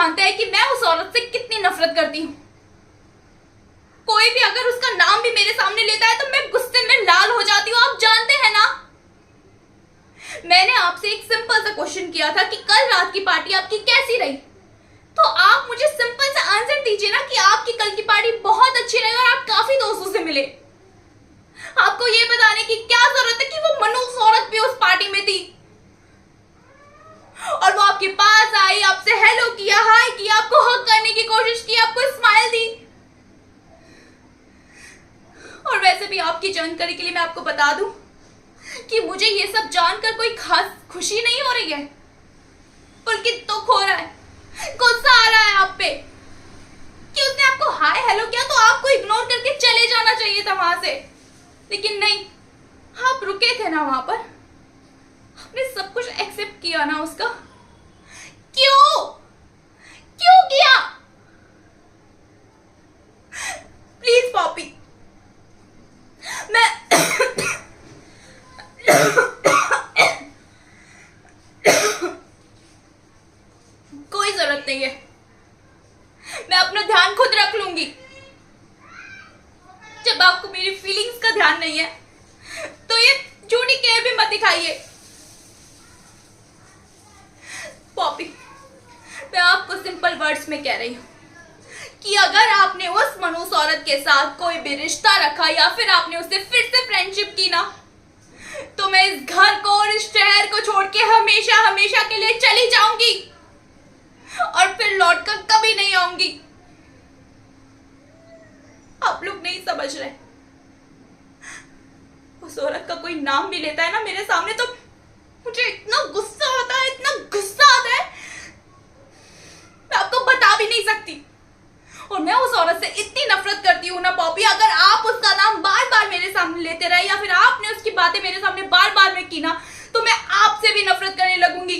जानते हैं कि मैं उस औरत से कितनी नफरत करती हूँ। कोई भी अगर उसका नाम भी मेरे सामने लेता है तो मैं गुस्से में लाल हो जाती हूँ, आप जानते हैं ना। मैंने आपसे एक सिंपल सा क्वेश्चन किया था कि कल रात की पार्टी आपकी कैसी रही, तो आप मुझे सिंपल सा आंसर दीजिए ना कि आपकी कल की पार्टी बहुत अच्छी रही और आप काफी दोस्तों से मिले। आपको ये बताने की क्या जरूरत है कि वो मनहूस औरत भी उस पार्टी में थी और वो आपके पास आई, आपसे हेलो किया, हाय किया, आपको हग करने की कोशिश की, आपको स्माइल दी। और वैसे भी आपकी जानकारी के लिए मैं आपको बता दूं कि मुझे ये सब जानकर कोई खास खुशी नहीं हो रही है, बल्कि दुख हो रहा है, गुस्सा आ रहा है आप पे कि उसने आपको हाय हेलो किया तो आपको इग्नोर करके चले जाना चाहिए था वहां से, लेकिन नहीं, आप रुके थे ना वहां पर, आपने सब कुछ एक्सेप्ट किया ना उसका। क्यों क्यों किया? प्लीज पॉपी, मैं कोई जरूरत नहीं है, मैं अपना ध्यान खुद रख लूंगी। जब आपको मेरी फीलिंग्स का ध्यान नहीं है तो ये झूठी केयर भी मत दिखाइए। पॉपी, मैं आपको सिंपल वर्ड्स में कह रही हूं कि अगर आपने उस मनहूस औरत के साथ कोई भी रिश्ता रखा या फिर आपने उससे फिर से फ्रेंडशिप की ना, तो मैं इस घर को और इस शहर को छोड़ के हमेशा हमेशा के लिए चली जाऊंगी और फिर लौटकर कभी नहीं आऊंगी। आप लोग नहीं समझ रहे, उस औरत का कोई नाम भी लेता है ना मेरे सामने तो मुझे इतना गुस्सा आता है, इतना गुस्सा आता है, मैं आपको बता भी नहीं सकती। और मैं उस औरत से इतनी नफरत करती हूँ ना पॉपी, अगर आप उसका नाम बार बार मेरे सामने लेते रहे या फिर आपने उसकी बातें मेरे सामने बार बार में की ना, तो मैं आपसे भी नफरत करने लगूंगी।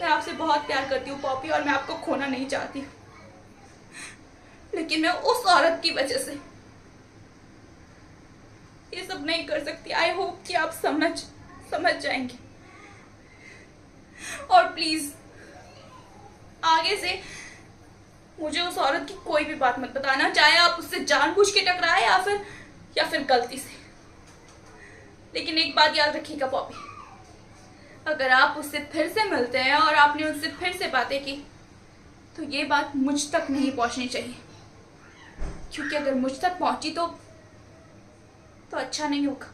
मैं आपसे बहुत प्यार करती हूँ पॉपी और मैं आपको खोना नहीं चाहती, लेकिन मैं उस औरत की वजह से ये सब नहीं कर सकती। आई होप कि आप समझ जाएंगे। और प्लीज आगे से मुझे उस औरत की कोई भी बात मत बताना, चाहे आप उससे जानबूझ के टकराए या फिर गलती से। लेकिन एक बात याद रखिएगा पॉपी, अगर आप उससे फिर से मिलते हैं और आपने उससे फिर से बातें की तो ये बात मुझ तक नहीं पहुंचनी चाहिए, क्योंकि अगर मुझ तक पहुंची तो अच्छा नहीं होगा।